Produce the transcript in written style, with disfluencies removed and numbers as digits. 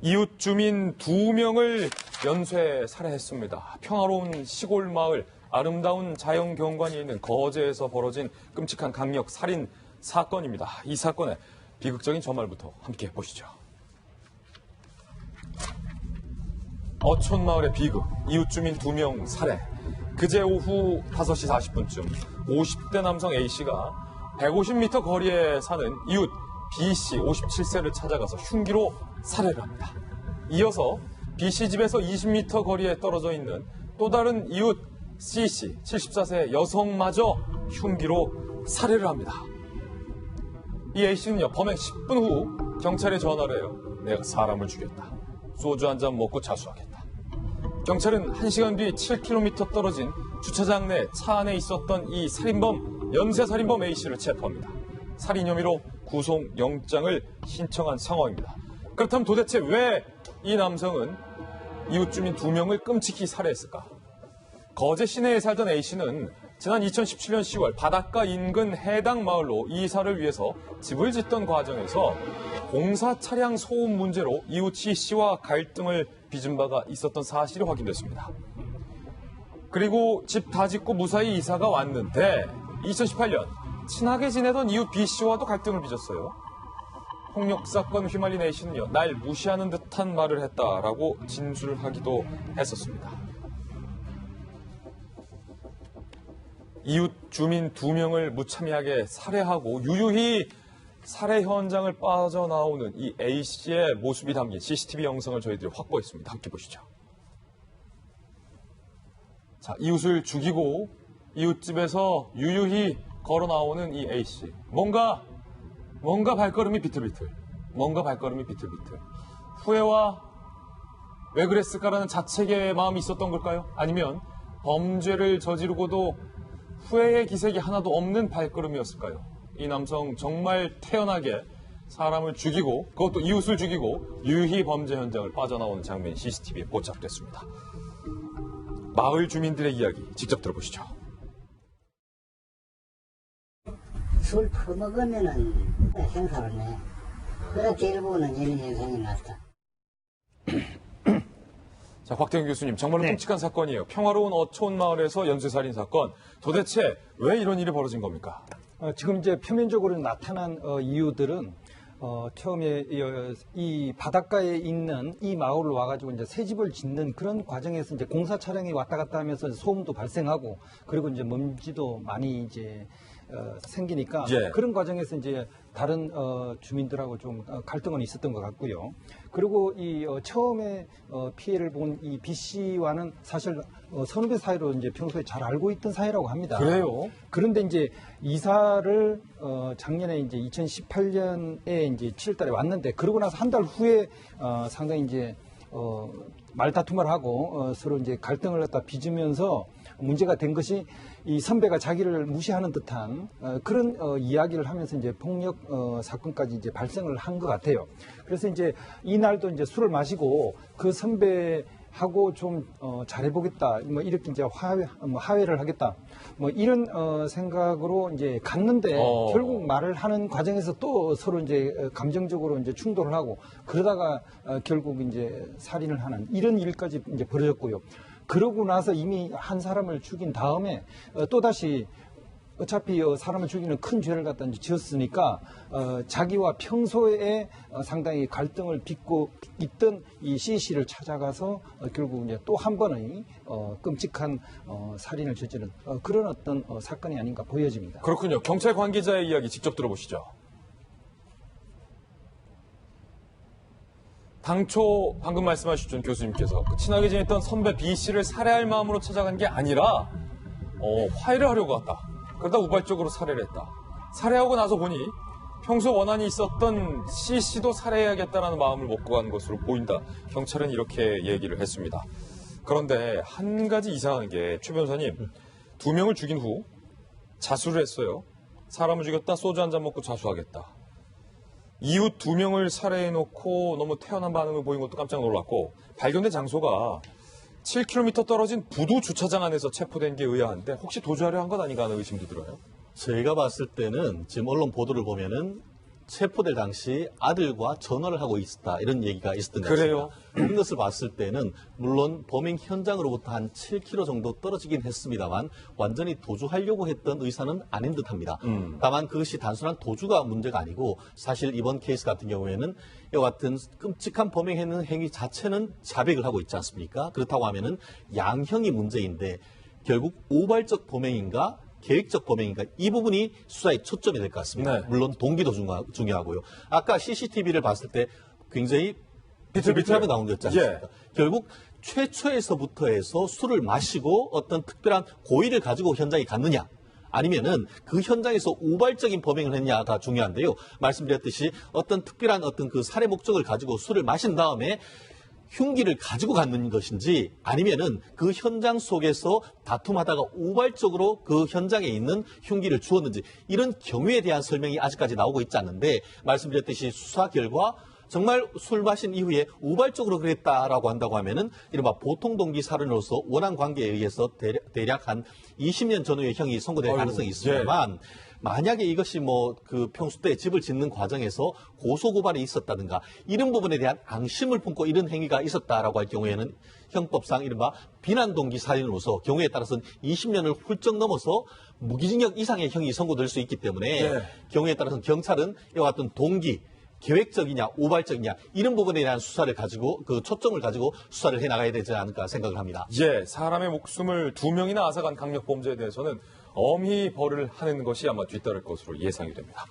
이웃 주민 2명을 연쇄 살해했습니다. 평화로운 시골 마을, 아름다운 자연 경관이 있는 거제에서 벌어진 끔찍한 강력 살인 사건입니다. 이 사건의 비극적인 전말부터 함께 보시죠. 어촌마을의 비극, 이웃 주민 2명 살해. 그제 오후 5시 40분쯤 50대 남성 A씨가 150m 거리에 사는 이웃 B씨 57세를 찾아가서 흉기로 살해를 합니다. 이어서 B씨 집에서 20m 거리에 떨어져 있는 또 다른 이웃 C씨 74세 여성마저 흉기로 살해를 합니다. 이 A씨는요, 범행 10분 후 경찰에 전화를 해요. 내가 사람을 죽였다. 소주 한 잔 먹고 자수하겠다. 경찰은 1시간 뒤 7km 떨어진 주차장 내 차 안에 있었던 이 연쇄살인범 A씨를 체포합니다. 살인 혐의로 구속영장을 신청한 상황입니다. 그렇다면 도대체 왜 이 남성은 이웃 주민 2명을 끔찍히 살해했을까? 거제 시내에 살던 A씨는 지난 2017년 10월 바닷가 인근 해당 마을로 이사를 위해서 집을 짓던 과정에서 공사 차량 소음 문제로 이웃 C씨와 갈등을 빚은 바가 있었던 사실이 확인됐습니다. 그리고 집 다 짓고 무사히 이사가 왔는데 2018년 친하게 지내던 이웃 B씨와도 갈등을 빚었어요. 폭력 사건 휘말린 A씨는요, 날 무시하는 듯한 말을 했다라고 진술하기도 했었습니다. 이웃 주민 2명을 무참하게 살해하고 유유히 살해 현장을 빠져나오는 이 A씨의 모습이 담긴 CCTV 영상을 저희들이 확보했습니다. 함께 보시죠. 자, 이웃을 죽이고 이웃집에서 유유히 걸어 나오는 이 A씨. 뭔가 발걸음이 비틀비틀. 후회와 왜 그랬을까라는 자책의 마음이 있었던 걸까요? 아니면 범죄를 저지르고도 후회의 기색이 하나도 없는 발걸음이었을까요? 이 남성 정말 태연하게 사람을 죽이고, 그것도 이웃을 죽이고 유유히 범죄 현장을 빠져나오는 장면이 CCTV에 포착됐습니다. 마을 주민들의 이야기 직접 들어보시죠. 술 퍼먹으면은 생사를 내. 그래 제일 보는 이런 현상이 났다. 자, 곽태경 교수님, 정말로 끔찍한 사건이에요. 평화로운 어촌 마을에서 연쇄살인 사건. 도대체 왜 이런 일이 벌어진 겁니까? 지금 이제 표면적으로 나타난 이유들은 처음에 이 바닷가에 있는 이 마을로 와가지고 이제 새 집을 짓는 그런 과정에서 이제 공사 차량이 왔다 갔다 하면서 소음도 발생하고 그리고 이제 먼지도 많이 이제 생기니까 예. 그런 과정에서 이제 다른 주민들하고 좀 갈등은 있었던 것 같고요. 그리고 이 처음에 피해를 본 이 B 씨와는 사실 선후배 사이로 이제 평소에 잘 알고 있던 사이라고 합니다. 그래요? 그런데 이제 이사를 작년에 이제 2018년에 이제 7월달에 왔는데 그러고 나서 한 달 후에 상당히 이제 말다툼을 하고 서로 이제 갈등을 갖다 빚으면서 문제가 된 것이 이 선배가 자기를 무시하는 듯한 그런 이야기를 하면서 이제 폭력 사건까지 이제 발생을 한 것 같아요. 그래서 이제 이날도 이제 술을 마시고 그 선배하고 좀 잘해보겠다, 뭐 이렇게 이제 화해를 하겠다, 뭐 이런 생각으로 이제 갔는데 결국 말을 하는 과정에서 또 서로 이제 감정적으로 이제 충돌을 하고 그러다가 결국 이제 살인을 하는 이런 일까지 이제 벌어졌고요. 그러고 나서 이미 한 사람을 죽인 다음에 또다시 어차피 사람을 죽이는 큰 죄를 갖다 이제 지었으니까 자기와 평소에 상당히 갈등을 빚고 있던 이 C씨를 찾아가서 결국 이제 또 한 번의 끔찍한 살인을 저지른 그런 어떤 사건이 아닌가 보여집니다. 그렇군요. 경찰 관계자의 이야기 직접 들어보시죠. 당초 방금 말씀하셨던 교수님께서 친하게 지냈던 선배 B씨를 살해할 마음으로 찾아간 게 아니라 화해를 하려고 왔다. 그러다 우발적으로 살해를 했다. 살해하고 나서 보니 평소 원한이 있었던 C씨도 살해해야겠다는 마음을 먹고 간 것으로 보인다. 경찰은 이렇게 얘기를 했습니다. 그런데 한 가지 이상한 게 최 변호사님, 2명을 죽인 후 자수를 했어요. 사람을 죽였다, 소주 한 잔 먹고 자수하겠다. 이웃 2명을 살해해놓고 너무 태연한 반응을 보인 것도 깜짝 놀랐고, 발견된 장소가 7km 떨어진 부두 주차장 안에서 체포된 게 의아한데 혹시 도주하려 한 것 아닌가 하는 의심도 들어요. 저희가 봤을 때는 지금 언론 보도를 보면은 체포될 당시 아들과 전화를 하고 있었다 이런 얘기가 있었던 것 그래요? 같습니다. 이것을 봤을 때는 물론 범행 현장으로부터 한 7km 정도 떨어지긴 했습니다만 완전히 도주하려고 했던 의사는 아닌 듯합니다. 다만 그것이 단순한 도주가 문제가 아니고 사실 이번 케이스 같은 경우에는 이와 같은 끔찍한 범행하는 행위 자체는 자백을 하고 있지 않습니까? 그렇다고 하면은 양형이 문제인데 결국 우발적 범행인가 계획적 범행인가 이 부분이 수사의 초점이 될 것 같습니다. 네. 물론 동기도 중요하고요. 아까 CCTV를 봤을 때 굉장히 비틀비틀. 비틀비틀하게 나온 거 있지 않습니까? 예. 결국 최초에서부터 해서 술을 마시고 어떤 특별한 고의를 가지고 현장에 갔느냐 아니면은 그 현장에서 우발적인 범행을 했냐가 중요한데요. 말씀드렸듯이 어떤 특별한 어떤 그 살해 목적을 가지고 술을 마신 다음에 흉기를 가지고 갔는 것인지 아니면은 그 현장 속에서 다툼하다가 우발적으로 그 현장에 있는 흉기를 주었는지 이런 경위에 대한 설명이 아직까지 나오고 있지 않는데 말씀드렸듯이 수사 결과 정말 술 마신 이후에 우발적으로 그랬다라고 한다고 하면은 이른바 보통 동기 살인으로서 원한 관계에 의해서 대략 한 20년 전후의 형이 선고될 아이고, 가능성이 있습니다만 만약에 이것이 뭐 그 평소 때 집을 짓는 과정에서 고소고발이 있었다든가 이런 부분에 대한 앙심을 품고 이런 행위가 있었다라고 할 경우에는 형법상 이른바 비난 동기 살인으로서 경우에 따라서는 20년을 훌쩍 넘어서 무기징역 이상의 형이 선고될 수 있기 때문에 네. 경우에 따라서는 경찰은 이와 같은 동기 계획적이냐 우발적이냐 이런 부분에 대한 수사를 가지고 그 초점을 가지고 수사를 해 나가야 되지 않을까 생각을 합니다. 예, 사람의 목숨을 2명이나 앗아간 강력 범죄에 대해서는 엄히 벌을 하는 것이 아마 뒤따를 것으로 예상이 됩니다.